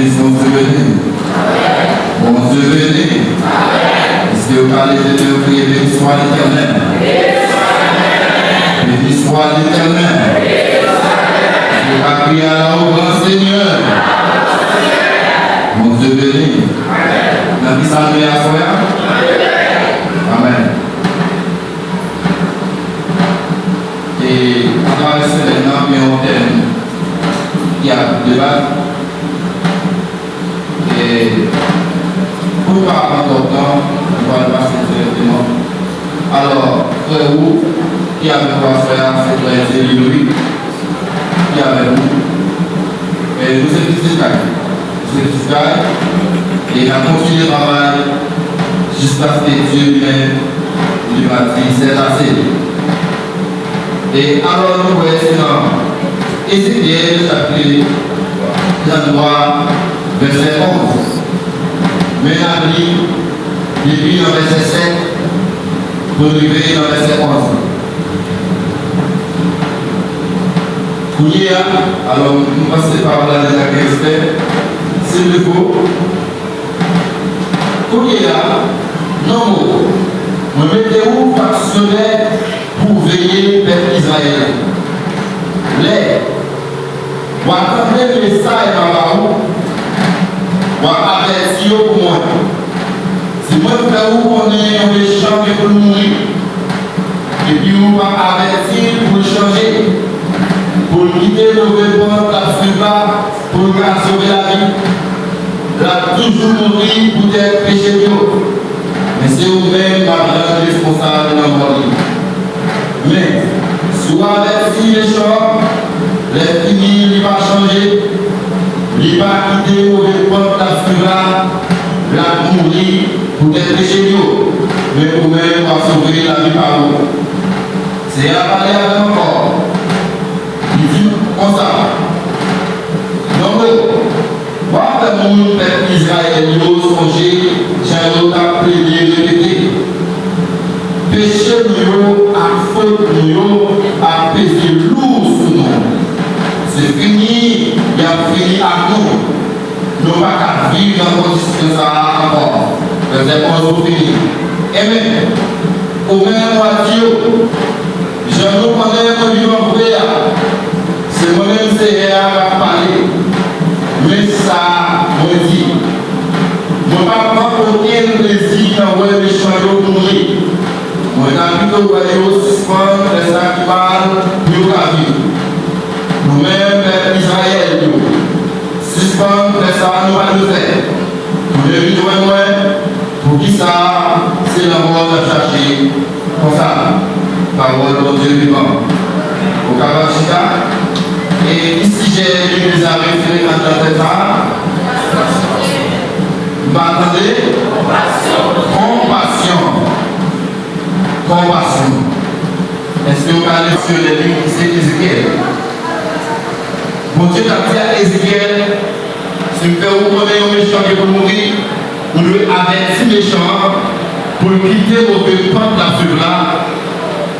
L'église, mon Dieu béni. Mon Dieu béni. Est-ce que vous parlez de Dieu, priez, béni soit l'Éternel. Béni soit l'Éternel. Est-ce que vous criez à la haut grand Seigneur. Mon Dieu béni. N'a pas salué à soi. Amen. Et à travers ce maintenant, il y a un thème qui a débat. Et pour ne pas prendre le temps, on va le passer directement. Alors, frère vous, qui avait quoi faire, c'est frère Zélie qui avait vous. Et nous sommes ici, et il a continué le travail jusqu'à ce que Dieu vienne lui a dit c'est assez. Et alors nous voyons dans Ézéchiel chapitre 33 verset 11. Mais on a dit depuis le verset 7 pour arriver dans le verset 11. Alors nous passons par là de la expert. C'est le beau. Non, vous mettez-vous factionnaire pour veiller vers Israël. Les, vous attendez le message dans la roue, vous avertir pour moi. Si moi je fais où on est en échange pour mourir, et puis vous avertir pour changer, pour quitter le répondre, la suivre, pour sauver la vie. Là, toujours mourir pour être péché. Mais c'est vous-même la grande responsable dans votre vie. Mais, si vous avez les choses, les finis, il va changer, il va quitter le répondre, la suivre, la mourir pour être péché. Mais vous-même, va sauver la vie par vous. C'est à parler avec encore. Il dit comme ça. Donc, voilà mon peuple Israël, songer, j'ai appelé répéter. Péché nous, à faute nous, à peser lourd sur nous. C'est fini, il a fini à nous. Nous ne pouvons pas vivre dans la condition ça encore. Verset 11 pour finir. Amen. Au même Dieu, je nous connais mon vivant frère. C'est moi-même qui va parler. Mais ça, moi dit, je ne vais pas prendre aucun plaisir dans le méchant de mourir. Moi, j'ai plutôt voyé suspendre les gens qui parlent pour la vie. Nous-mêmes, les Israël, suspendre les gens nous va le faire. Nous devons moi, pour qui ça, c'est la mort de chercher. Comme ça, parole de Dieu vivant. Au Kabachika. Et ici, j'ai l'église à référer à notre état. Vous m'entendez? Compassion. Compassion. Est-ce que vous parlez sur les livres qui c'est Ézéchiel? Bon Dieu t'a dit à Ézéchiel, si vous faites vous connaître un méchant qui peut mourir, vous devez avertir les méchants pour quitter votre porte la feuille-là.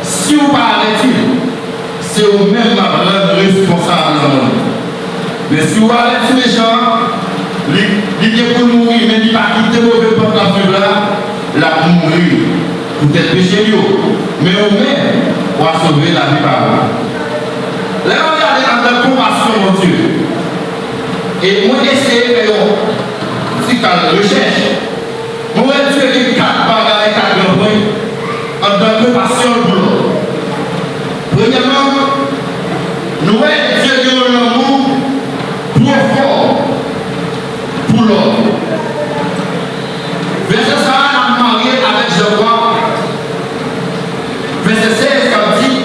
Si vous parlez, c'est vous-même la grande responsable dans le monde. Mais si vous allez être méchant, il est pour mourir, mais il va quitter mauvais porte la feuille-là, la mourir. Vous êtes péché, mais vous-même, vous allez sauver la vie par vous. Là, regardez dans la compassion, mon Dieu. Et moi, essayez de faire une recherche. Moi, je vais faire 4 bagages, 4 grands points en tant que compassion pour l'autre. Premièrement, nous avons Dieu de l'amour profond pour l'autre. Verset ça, on a marié avec Jean-Paul. Verset 16, comme dit,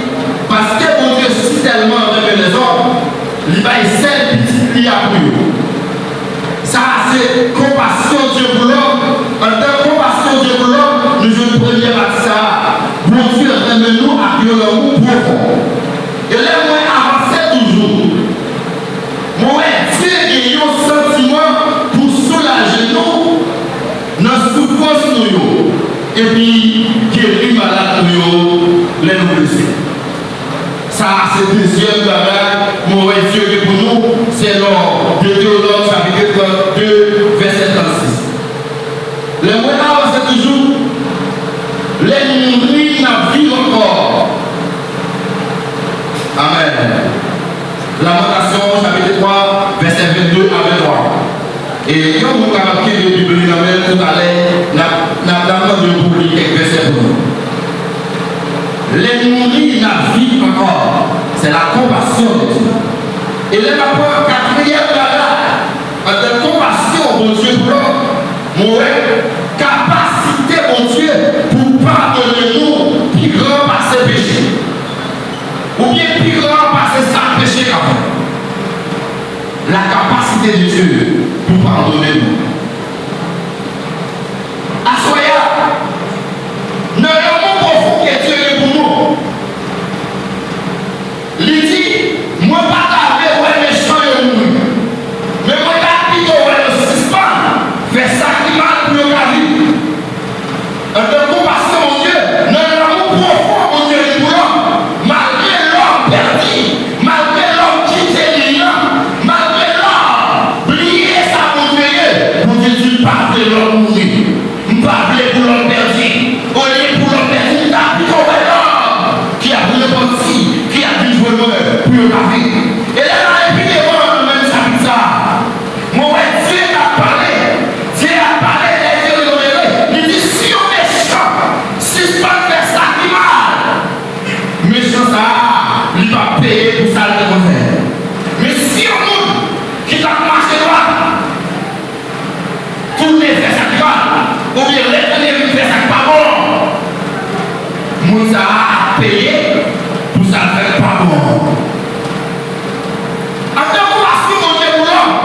parce que mon Dieu si tellement aimé les hommes, il va essayer de dire à plus. Ça, c'est compassion Dieu pour l'homme. En tant que compassion Dieu pour l'homme, nous jouons premier à ça. Mon Dieu aime-nous à l'amour profond. Et là, moi, avancer toujours. Moi, Dieu a un sentiment pour soulager nous, notre souffrance nous, et puis guérir malade nous, les nous blessés. Ça, c'est le deuxième bagage. Mon Dieu pour nous, c'est l'ordre de Théodore, chapitre Lamentation, chapitre 3, verset 22 à 23. Et quand vous avez marqué le Bible, tout à l'heure, n'a pas de pour lire quelques versets pour nous. Les nourris n'a vie encore. C'est la compassion de Dieu. Et là, la quatrième là, de compassion, mon Dieu, pour l'homme, capacité, mon Dieu, pour pardonner nous, puis grand par ses péchés. Ou bien puis grand par ses sacs péchés quand même. La capacité de Dieu pour pardonner nous. Assoya, ne l'amour profond que Dieu est pour nous. Il dit, moi pas t'avais ouais méchant et mourir. Mais moi t'as plutôt ouais le suspens. Fais ça qui mal pour la vie. De compassion, mon Dieu, ne l'amour profond, mon Dieu, est pour l'homme. Malgré l'homme perdu, malgré l'homme qui était liant, malgré l'homme, plier sa mon Dieu, pour Dieu, tu parles de l'homme mourir. Parler pour l'homme perdu, au lieu pour l'homme perdu, t'as plutôt l'homme qui a voulu partir, qui a dit jouer pour la vie. Et là, dans l'épidémie, même ça dit ça. Mon Dieu a parlé, Dieu a parlé, il dit si on est méchant, si je peux faire ça qui mal, méchant ça, il va payer pour ça le faire. Mais si on nous qui t'a marché droit, tout les fait ça qui mal, ou bien les fait ça qui pas bon, nous a payé pour ça le faire pas bon. Après, on va se monter pour l'homme.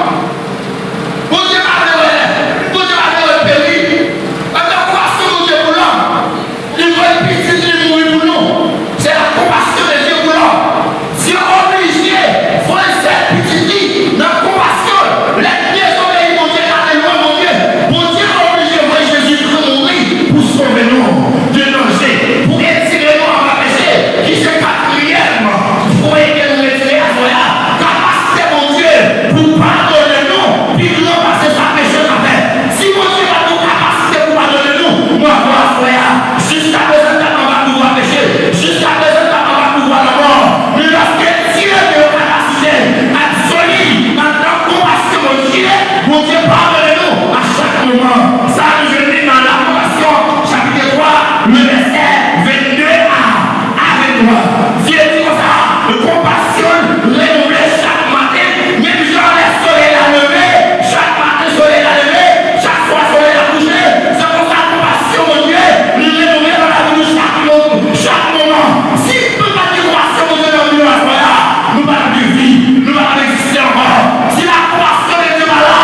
Mon Dieu va le pays. Après, on va se monter pour l'homme. Il va être petit, il mourir pour nous. C'est la compassion de Dieu pour l'homme. Si on est obligé, il faut essayer petit, dans la compassion, les pieds sont les mon Dieu, alléluia, mon Dieu. Mon Dieu est obligé de voir Jésus-Christ mourir pour sauver nous de danger, pour étirer nous en péché, qui se quatrième, pour aider nous retirer à soi. Capacité, mon Dieu, pour pardonner nous, puis nous passer sa péché en fait. Si mon Dieu a nous capacité pour pardonner nous, moi, frère, jusqu'à présent, on va pouvoir pécher, jusqu'à présent, on va pouvoir la mort. Mais lorsque Dieu est en capacité à solide, maintenant, compassion, mon Dieu, pardonnez-nous à chaque moment. Ça, je dis dans la compassion, chapitre 3, le verset 22 à 23. Dieu dit comme ça, compassion, renouvelée chaque matin, même genre le soleil a levé, chaque matin soleil a levé, chaque fois soleil a couché. C'est pour ça compassion, mon Dieu, renouvelée dans la vie de chaque moment. Si nous ne pas de compassion, mon Dieu, dans la vie de la foi, nous pas de vie, nous pas d'exister encore. Si la compassion de Dieu est là,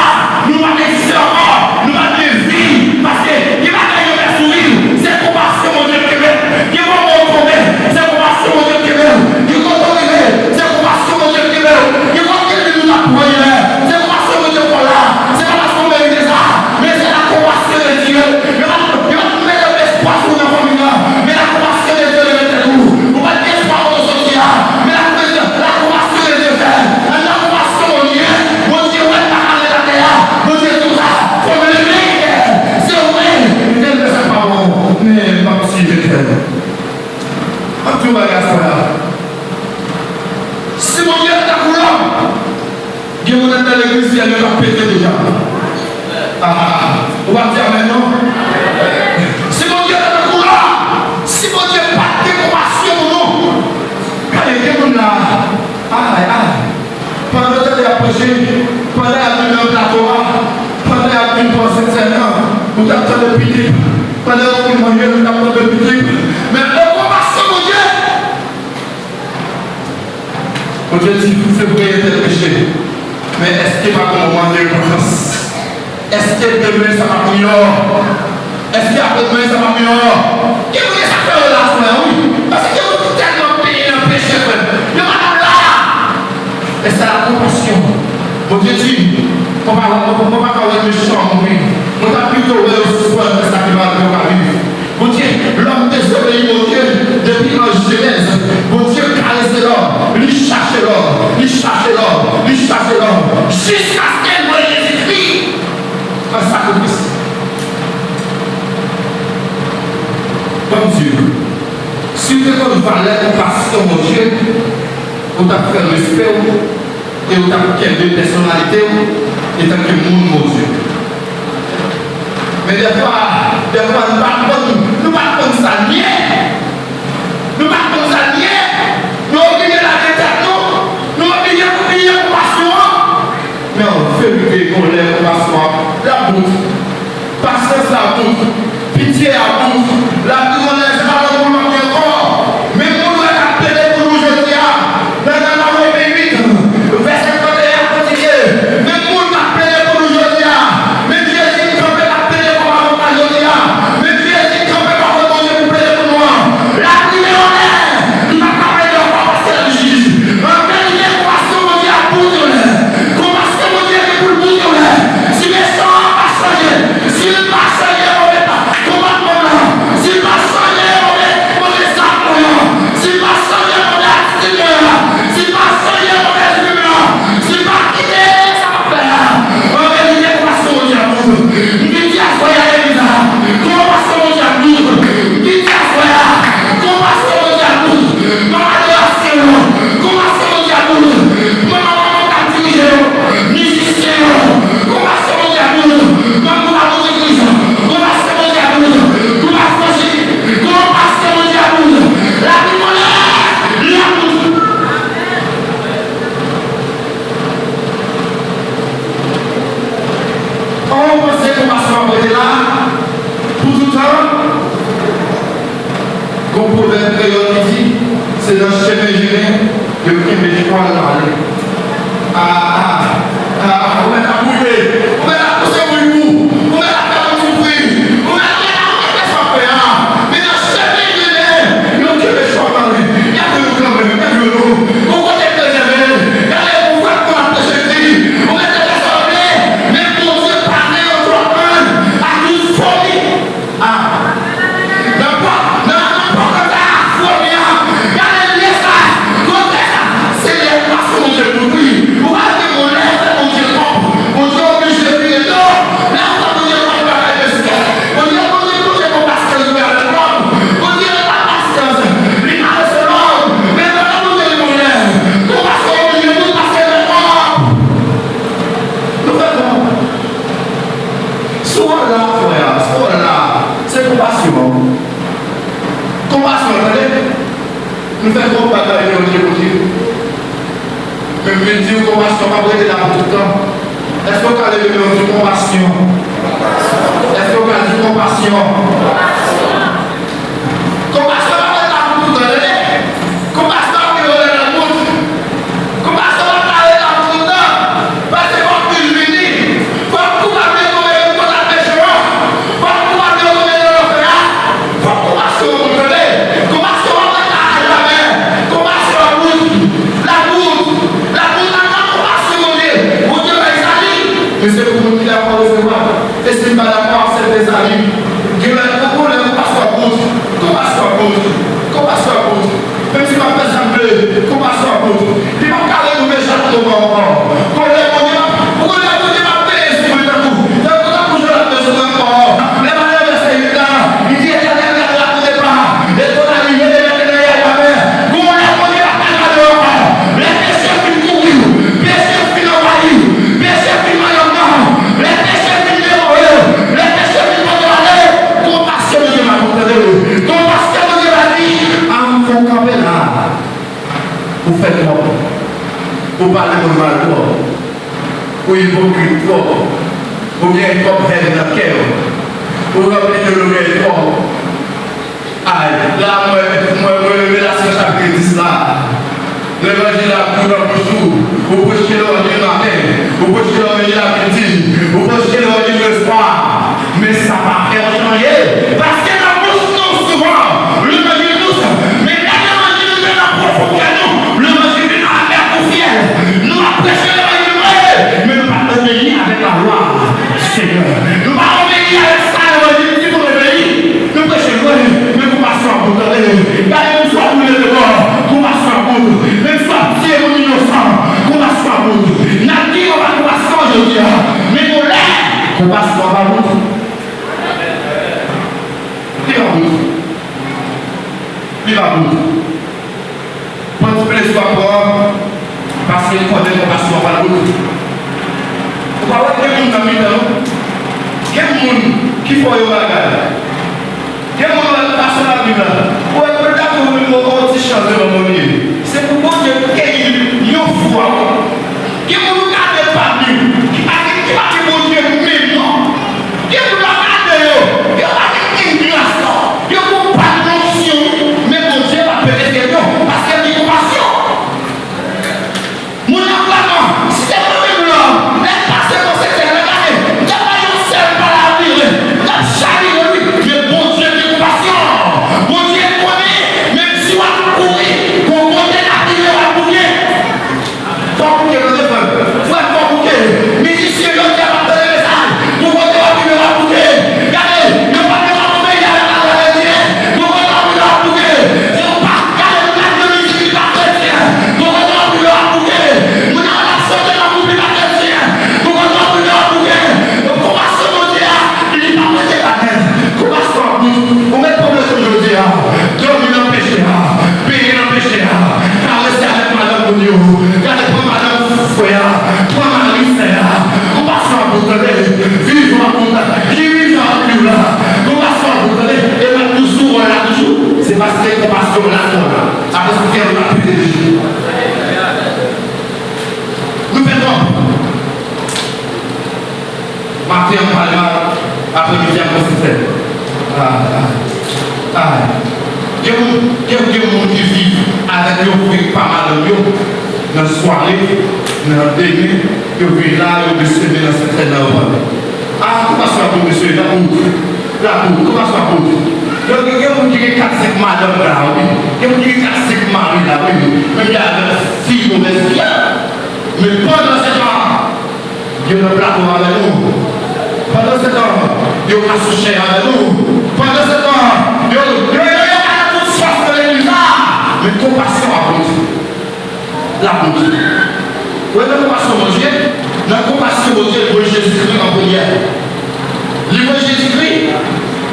nous pas d'exister encore, nous pas de vie, parce que il va gagner le sourire, c'est compassion, mon Dieu, qui veut. Il va tomber, c'est compassion, mon Dieu, qui veut. Il va tomber, c'est compassion, mon Dieu, qui veut. Il va tomber, nous la prière, c'est compassion, mon Dieu, pour là. C'est pas parce qu'on mérite ça, mais c'est la compassion de Dieu. Il va mettre l'espoir sur nos familles, mais la compassion de Dieu est avec nous. Vous pas l'espoir pour nos sociétés, mais la compassion de Dieu fait. La compassion, mon Dieu, ouais, pas aller la terre, mon Dieu, tout ça, faut me lever. C'est vrai, mais c'est pas bon, mais pas si je t'aime. Tu vas regarder ça. Si mon Dieu est à l'homme, Dieu vous êtes dans l'église, il va péter déjà. On va dire maintenant. Si mon Dieu est à l'homme, si mon Dieu n'a pas de compassion pour nous, quand il est là, pendant que tu as prêché, pendant que tu as venu au plateau, pendant que tu as venu pour cette scène, vous avez le piqué, pendant que tu as mangé, vous avez le piqué. Mais la compassion, mon Dieu, mon Dieu dit, vous faites briller tel péché. Mais est-ce qu'il va commander une grâce? Est-ce que demain ça va mieux? Est-ce qu'après-demain ça va mieux? Qui voulait ça faire là, oui? Parce que vous êtes tellement payé dans le péché, le madame là! Et c'est la compassion. Mon Dieu dit, on va pas avoir le méchant, oui. On va plutôt voir le soir de ça qui va arriver. Mon Dieu, l'homme désobéit, mon Dieu, depuis la Genèse. Mon Dieu caressait l'homme, il cherchait l'homme, il cherchait l'homme, il cherchait l'homme. Jusqu'à ce qu'elle voie Jésus-Christ, un sacrifice. Comme Dieu, si tu veux une valeur de compassion, mon Dieu, on t'a fait respect, et on t'a fait de personnalité, et tant que monde, mon Dieu. Mais des fois, nous ne parlons pas comme ça, nous ne parlons pas comme ça, nous oublions la tête, nous oublions la compassion. Mais en vérité, on lève la compassion, la bouche, patience la bouche, pitié la bouche, la prière la bouche, encore. Mais pour nous appeler pour nous aujourd'hui, dans la Romains 8, verset 31 continuer. Mais pour nous appeler pour nous aujourd'hui, mais Jésus qui peut appeler pour nous aujourd'hui, mais Jésus qui peut pas retourner pour plaider pour nous. La prière en l'air, nous n'avons pas parlé de quoi parce que le juge. En vérité, compassion, mon Dieu, à bout de l'air. Compassion, mon Dieu, pour le bout de l'air. Si les gens n'ont pas changé, si le pas changé, on n'est pas. Comment on a? Si le pas changé, on est simple. Si le pas changé, on est actif. Si le pas changé, on est humain. Si le pas quitté, ça va faire. En vérité, compassion, mon Dieu, à bout. Qui dit à soi, il y a des bizarres. Compassion, mon Dieu, à bout. Qui dit à soi, compassion, mon Dieu, à bout. Maman de la Seigneur, compassion, mon Dieu, à bout. Maman, on dirige, musicien, compassion, mon Dieu, à bout. Maman, on dirige, compassion, mon Dieu, à bout. Compassion, mon Dieu, à bout. La vie, mon Dieu, la bout. On pensait qu'on va se rencontrer là, pour tout le temps. Comme proverbe créole qui dit, c'est dans le chemin juré que le premier choix de parler. On va la bouiller, on va la pousser au bout, on va la faire souffrir, on va la faire souffrir. Mais dans le chemin juré, il y a que le choix de parler. Il y a que le quand même, il y a que le loup. On va être les événements, il y a les pouvoirs qu'on a présentés, on va être les assemblées, mais pour Dieu parler au droit à une folie. Nous faisons pas de Dieu. Mais je dis compassion, pas prêter là pour tout le temps. Est-ce qu'on a levé le Dieu compassion? Est-ce qu'on a dit compassion? Compassion, pas prêter là pour tout le temps. Compassion, pas prêter là pour tout le temps. Compassion, pas prêter là pour tout le temps. Parce que quand tu lui dis, faut que tu vas bien tomber dans la pécheur. Faut que tu vas bien tomber dans l'enfer. Faut que compassion, vous comprenez? Compassion, mais c'est pour nous qui l'avons recevoir. Et c'est pas d'accord, c'est des amis. Qui veulent beaucoup le compassion à compte. Compassion à compte. Compassion à compte. Même si ma personne bleue, compassion à compte. Il va carrer nous méchants de mon corps. Pourquoi les gens ma paix sur le coup? C'est pour ça que je la paix sur le corps. Les malheurs de ces états, il dit éternel, ne la connaît pas. Et ton ami, il est derrière la mer. Comment la connaît la paix à dehors? Les pécheurs qui courent, pécheurs qui l'envahissent, pécheurs qui m'ont les pécheurs qui l'ont les pécheurs qui m'ont donné, compassion de Dieu m'a montré, compassion de Dieu m'a dit, à me faire camper là. Vous faites quoi? Vous parlez de mal quoi? Vous hypocrite quoi? Vous bien comme haine dans le cœur? Vous rappelez de l'oreille quoi? Aïe, là, moi, révélation chapitre 10 là. L'évangile a pour dans le jour, vous prêchez l'évangile matin, vous prêchez l'évangile à midi, vous prêchez l'évangile le soir, mais ça va faire changer, parce que la bouche nous souvent, l'évangile nous, mais quand l'évangile vient à profondeur nous, l'évangile vient à faire confiance, nous a prêché l'évangile vrai, mais nous pas obéir avec la loi, Seigneur, nous pas obéir avec ça, l'évangile dit pour obéir, nous prêchons vrai, mais vous passez en bout, regardez-nous soit vous le dehors, vous passez en bout. Même soit Dieu ou innocent, qu'on va se faire beaucoup. N'a dit qu'on va nous passer aujourd'hui, mais nous l'air, qu'on va se faire beaucoup. Il va beaucoup. Il va beaucoup. Quand tu peux les sois propres, parce qu'il connaît la compassion par le monde. Vous voyez qu'il y a des gens qui il y a des gens qui font des bagages. Il y a des gens qui passent la vie là. Vous voyez peut-être que vous avez un petit chance de l'homme. C'est pour Dieu qu'il y a une foi. Il y a des gens qui ne pas mieux. Qui ne pas que mon Dieu même non. Il y a des gens qui ne pas que une grâce. Il y a des gens qui pas de notion. Mais mon Dieu va peut-être que non. Parce qu'il y a des compassion. Mon enfant, si c'est pas même là, laisse passer mon secteur. Regardez, il n'y a pas une seule par la vie. La charité, mais bon Dieu de compassion. Bon Dieu connaît, même si on va courir, pour monter la vie, on va courir. Faut courir dans les femmes. Faut courir. Musiciens, ils ont dit à ma télé message. Pour monter la vie, on va courir. Regardez, il n'y a pas de monde, il y a la vie. Pour monter la vie, on va courir. Il n'y a pas de musique qui va chrétien. Pour monter la vie, on va courir. Mon la santé va couper la chrétien. Pour monter la vie, on va courir. Comment se monter là? Il n'est pas monté la tête. Comment se monter? On met le problème aujourd'hui. Dormir dans le péché. Payer dans le péché. Caresser avec madame Mounio. Regardez pour madame Foya. Pour Marie Serra. On passe en bout de vivre en bout de qui vit en plus là. On passe en bout de et là toujours, là toujours. C'est parce que on passe comme là. Après ça fait on a plus de vie. Nous faisons. Matin on parle après-midi à considérer. Il y a des gens qui vivent avec eux, pas mal de eux, dans la soirée, dans le dîner, ils vivent là, ils vivent semer dans cette terre là. Comment ça va, monsieur? La route, comment ça va? Il y a des gens qui ont 4-5 madame là, oui. Il y a des gens qui ont 4-5 maris là, oui. Même il y a des filles mauvaises filles. Mais pendant ce temps, il y a un plateau avec nous. Pendant ce temps, il y a un associé avec nous. Pendant ce temps, il y a toute sorte de l'église là. Mais compassion à Dieu. La route. Vous voyez la compassion de Dieu? La compassion de Dieu pour Jésus-Christ en prière. Livre Jésus-Christ,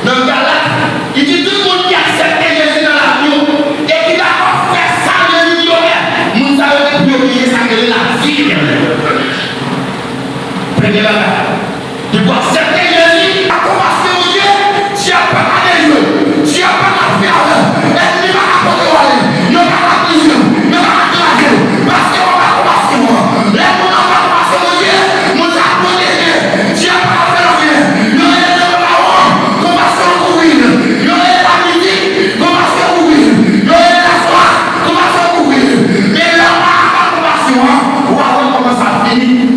dans le Galate, il dit tout le monde qui accepte Jésus dans l'avion et qui d'accord faire ça de millionnaire. Nous savons que pour payer ça, que la vie. Prenez la main. Tu dois accepter Jésus. La compassion de Dieu, tu n'as pas à les yeux, tu n'as pas à faire. Et tu vas apporter au aller. Il n'y a pas à prison, il n'y a pas à traquer. Parce qu'on va compassion. Les gens n'ont pas compassion de Dieu. Nous avons protégé. Tu n'as pas à faire rien. Il y a des parents, compassion pour lui. Il y a la musique, compassion pour lui. Il y a la soie, compassion pour lui. Mais là, on n'a pas compassion. On va voir comment ça finit.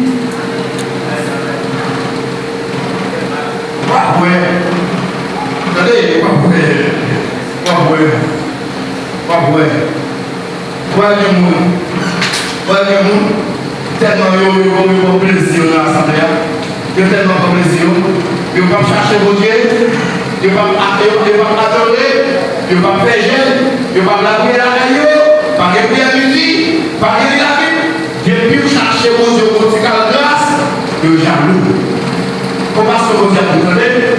Tellement ils ont plaisir dans l'assemblée. Ils ont tellement plaisir. Ils vont chercher vos dieux. Ils vont adorer. Ils vont faire jeûne. Ils vont la prière à l'agneau. Par exemple, la musique. Par exemple, la Bible. Depuis vous cherchez vos dieux pour faire la grâce. Ils sont jaloux. Comment est-ce que vous êtes entendez?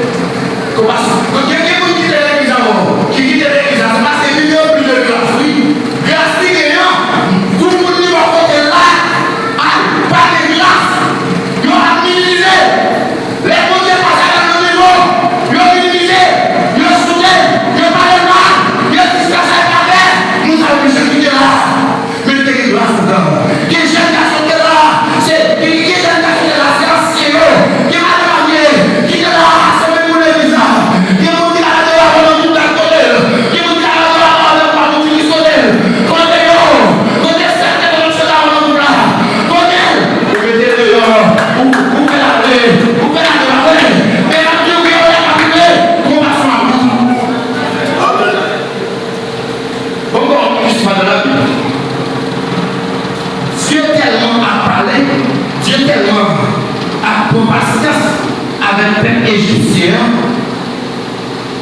Comment est-ce que vous quittez l'église avant? Qui quitte l'église avant? C'est million plus de grâce. Oui. Grâce qui est là. Tout le monde va côté là. Pas de grâce. Ils ont minimisé. Les projets passent à un niveau. Ils ont minimisé. Ils ont soudé. Ils ont parlé mal. Ils ont dispersé la terre. Nous avons mis ce qui est là. Mais il y a une grâce dedans. Il y a une génération qui est là. C'est une génération qui est là. C'est ancien. Qui est mal qui est là. C'est même pour les visages. Qui est là. Dieu tellement a parlé, Dieu tellement a compassion avec le peuple égyptien,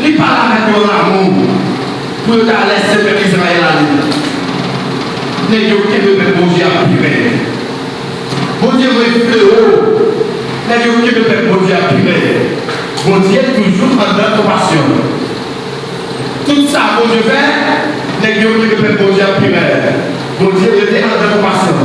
il parle avec mon amour pour laisser le peuple Israël aller. Les gens qui veulent bon Dieu à prier. Bon Dieu veut le haut. Les gens qui veulent bon Dieu à prier. Bon Dieu est toujours en bonne compassion. Tout ça, bon Dieu fait, les gens qui veulent bon Dieu à prier. Bon Dieu était en bonne compassion.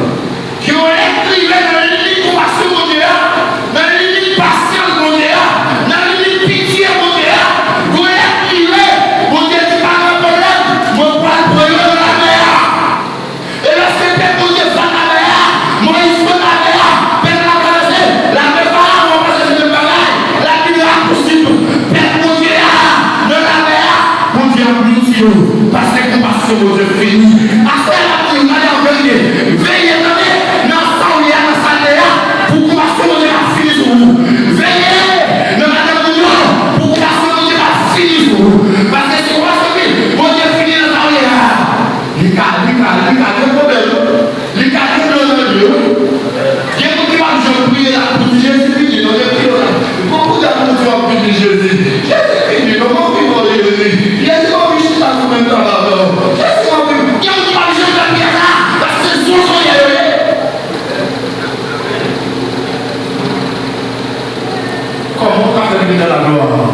dans la gloire.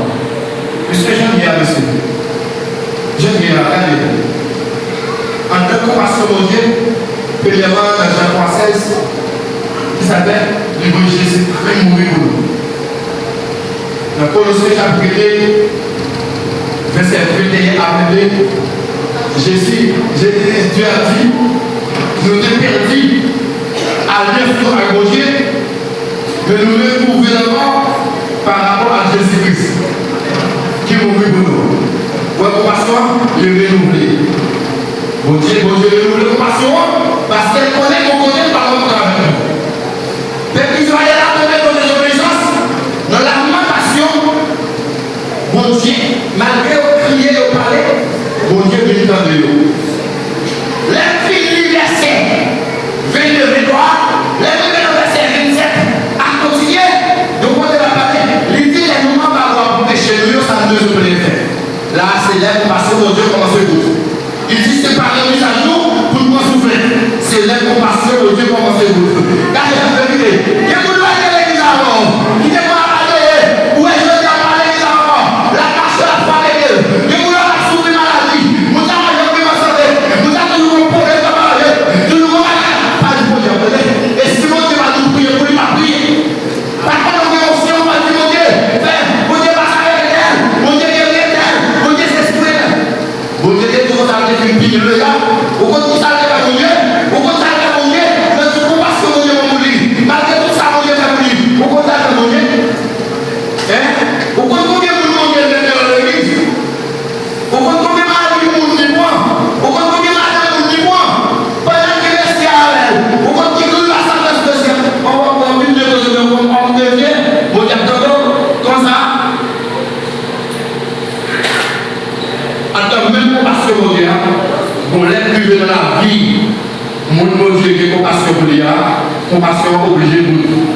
Puisque j'aime bien aussi. J'aime bien regarder. En tant que pasteur mon Dieu, premièrement dans Jean 3,16, qui s'appelle le bon Jésus très mourir pour nous. Dans Colossiens chapitre 2, verset 21 à 22, Dieu a dit, nous sommes perdus à l'œuvre à mon Dieu, mais nous le trouvons d'abord par rapport à Jésus-Christ, qui est mort pour nous. Votre compassion, je vais renouveler. Bon Dieu, renouveler la compassion, parce qu'elle connaît qu'on connaît par notre travail. Peuple Israël a donné dans les obéissances, dans la lamentation, bon Dieu, malgré au crier et au parler, bon Dieu vient dans eux. Les filles verset 22 les verset 27, à continuer, donc on va parler, l'idée les moments par rapport au péché, nous, ça nous peut les faire. Là, c'est là parce que mon Dieu commence à écouter. Il dit c'est par la mise à jour pour nous souffler. C'est là qu'on passe mon Dieu commence à écouter. Car il y a une vérité. Il y a une vérité l'église avant. Il n'est pas à parler. Où est-ce que tu as parlé l'église avant? La pasteur a parlé d'elle. Il y a une souffrir maladie. Nous avons jamais ma santé. Nous avons toujours un problème de maladie. Nous avons pas de problème. Et si mon Dieu va nous prier, pour lui pas prier. Par contre, on est aussi, on va dire mon Dieu. Mon Dieu va s'arrêter d'elle. Mon Dieu est d'elle. Mon Dieu s'exprime. Mon Dieu est toujours dans le film le gars. Au côté de ça, il va mourir. Au côté de ça, il va mourir. Mais tu ne comprends pas ce que mon Dieu va mourir. Malgré tout ça, mon Dieu va mourir. Au côté de ça, il va mourir. Au côté de combien de monde qui est dans l'église? Au côté de combien de malades qui mourent du poing? Au côté de combien de malades qui mourent du poing? Pendant qu'il reste à elle. Au côté qui grille la salle spéciale. On va prendre une de nos on devient. Mon Dieu, comme ça. Attends, même compassion pour Dieu, bon, l'être privé dans la vie, mon Dieu qui est compassion pour Dieu, compassion obligée pour nous.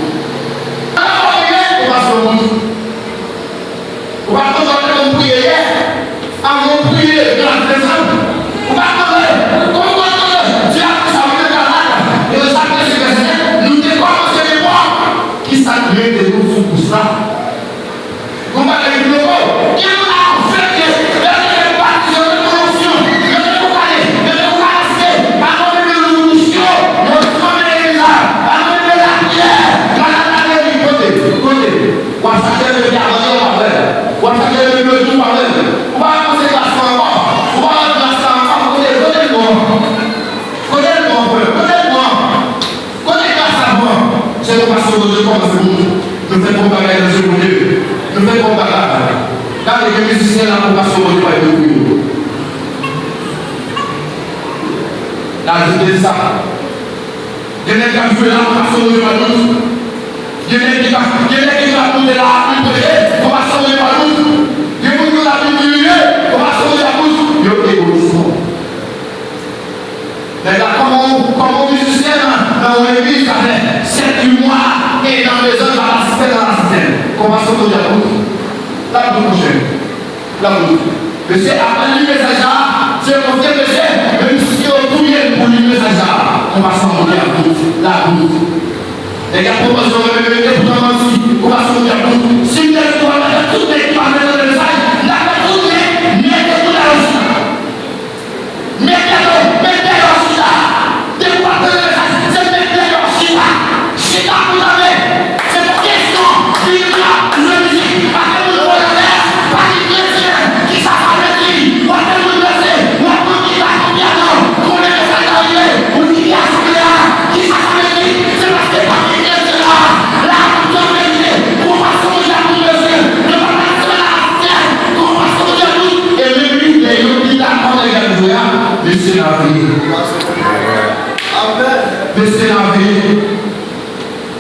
Compassion pour nous. On va attendre comme prier hier, avant de prier de la présence. On va attendre, comme on attend, Dieu a pris sa main de la malade, et le sacré se verset, nous décommensons les mois qui s'agréent de nous sous pour ça. On va aller plus haut. Qui a fait que nous faisons comparer dans ce monde. Nous faisons comparer. Car les musiciens là pour passer au pas de couilles. Là, je dis ça. Il y a des gens qui là pour passer au pas de couilles. Il y a des gens qui va monter là pour passer au pas de couilles. Il y a des gens qui va pour passer au pas de couilles. Il y a des égoïstes. Mais là, comme musicien dans l'église, ça fait 7 mois et dans les hommes, dans la système. Comment ça se fait? La bouche prochaine. La bouche. Monsieur, après le message, c'est mon frère, monsieur, même si on touille pour le message, on va s'en monter à bouche. La bouche. Les gars, pour moi, je vais me mettre pour toi aussi. On va s'en monter à bouche. Si vous êtes pour la toute l'équipe à mettre dans le message, la toute l'équipe, mettez-vous là aussi. Mettez-le aussi là. Départez le message, c'est mettez-le aussi là. C'est là que vous avez. C'est pour question. Il y a le musique. Après, vous le voyez, pas les chrétiens qui savent avec lui. Après, vous le laissez. Après, qui va combien d'ans. Combien de fois d'arriver. Ou qui a sauvé là. Qui savent avec lui. C'est parce que pas les chrétiens là. Là, vous avez dit. Pour passer au jardin de Dieu. Ne pas passer à la terre. Pour passer au jardin. Et lui, les gens qui d'accord avec la joie. Laissez la vie. Laissez la vie.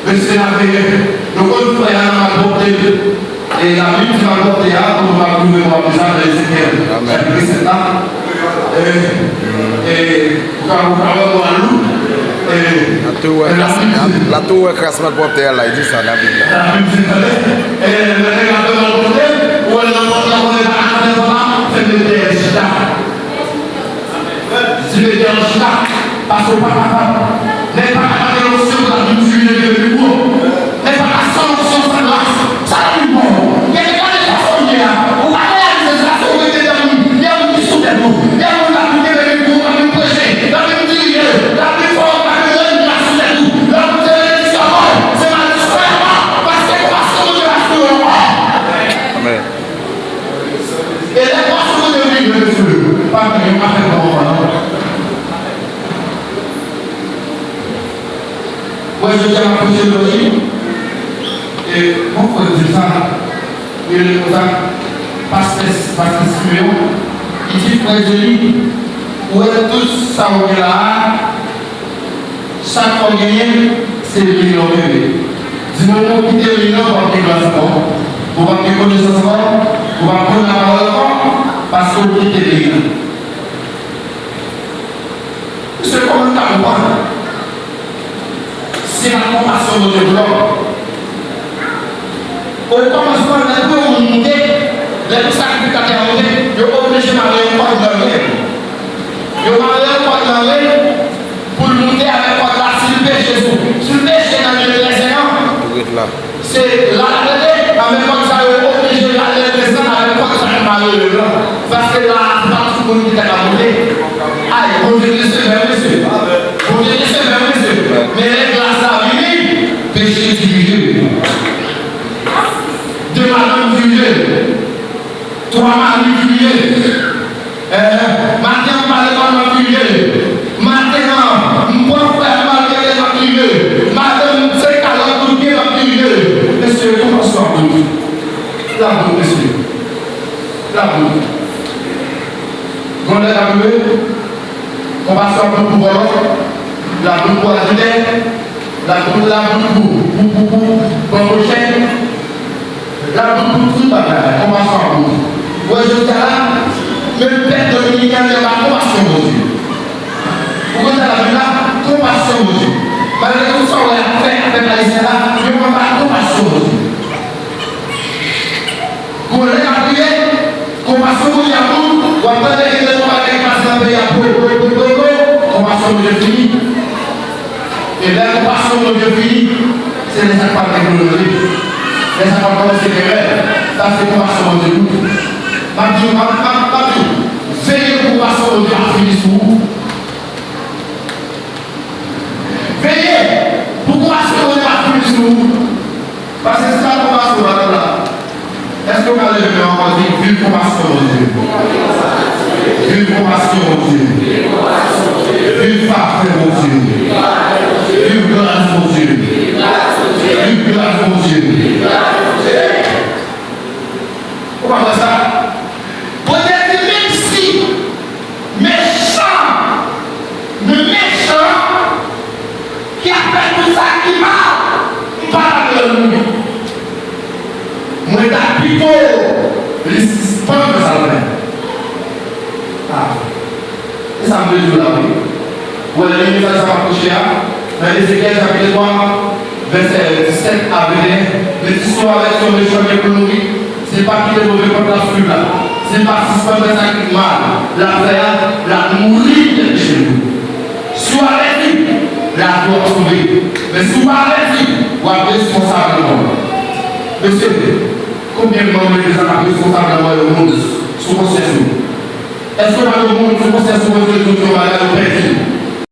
Laissez la vie. Donc, on fait un porter. Et la Bible qui va porter à, on va trouver mon visage de l'Ézéchiel. Chapitre 7 ans. Et quand vous parlez de la loupe, la tour est crassement portée là, il dit ça dans la Bible. La Bible dit ça. Et le regard de la portée, où elle a porté la portée à la main, c'est le déchita. C'est le déchita. Parce qu'on n'est pas capable. N'est pas capable de l'option de la Bible, de l'humour. N'est pas la solution sans grâce. Ça n'a plus bon. Il y a des gens Ouais, je tiens à approcher le logis. Et pourquoi dire ça? Il est comme ça. Pasteur Siméon. Il dit, frère Jésus, où est tout ça on est là? Chaque fois gagné, c'est le million bébé. Dis-moi, on quitte le million pour apprendre la savoir. Pour apprendre connaissance encore. Pour apprendre la parole encore. Parce qu'on quitte le million. C'est comme un comprendre. C'est la compassion de Dieu de l'homme. Au commencement, les peu ont monté, les sacrificateurs ont monté, ils ont obligé de marier un pote dans l'air. Ils ont marié un pote dans l'air pour monter avec un pote là, s'il pêche Jésus. S'il pêche dans le dessin, c'est l'aller, avec pote ça, ils ont obligé d'aller descendre avec pote ça qui marie le blanc. Parce que là, c'est pas tout le monde qui t'a monté. Aïe, on dit que c'est vers monsieur. On dit que c'est vers monsieur. Mais les glaces à venir, péché divisé. De madame Dieu, toi manipulé, maintenant par l'école manipulé, maintenant mon frère manipulé, madame c'est qu'à l'autre pied manipulé. Monsieur, comment ça va? La boue, monsieur. La boue. Quand on est arrivé, on va sortir pour voir la boue pour la tête, la boue pour le chien. La boue, on va faire un bout. Ouais, je suis là, le père dominicain de la compassion, mon Dieu. Vous êtes là, compassion, mon Dieu. Malgré tout ça, on a fait avec la lycée là, je ne vois pas compassion, mon Dieu. Vous voulez la prière, compassion, mon Dieu, vous attendez que les gens avec la pays à compassion, mon Dieu, fini. Et la compassion, mon Dieu, fini. C'est les actes technologiques. Les accords c'est ça c'est compassion de nous. Veillez pour compassion de Dieu à finir sur vous. Veillez pour compassion de Dieu à finir sur vous. Parce que c'est la compassion là. Est-ce que vous allez me encore dire vive compassion de Dieu? Vive compassion de Dieu. Vive parfait mon Dieu. Vive grâce mon Dieu. Vive grâce mon Dieu. Comment ça? Peut-être même si méchant, le méchant qui a fait tout ça qui m'a parle de lui. Moi, j'ai plutôt le suspens que ça fait. Ah, et ça me dit la vie. Vous avez mis ça va coucher dans Ézéchiel chapitre 3, verset 17 à 21. L'histoire avec son méchant économique. C'est pas qu'il est mauvais comme la flûte là. C'est pas si c'est pas ça qui mal. La frère, la mourir de chez nous. Soit avec lui, la doit trouver. Mais si vous parlez avec lui, vous êtes responsablement. Monsieur, combien de membres de gens responsablement le monde sous concession? Est-ce que dans le monde sous concession de Dieu, nous allons le perdre?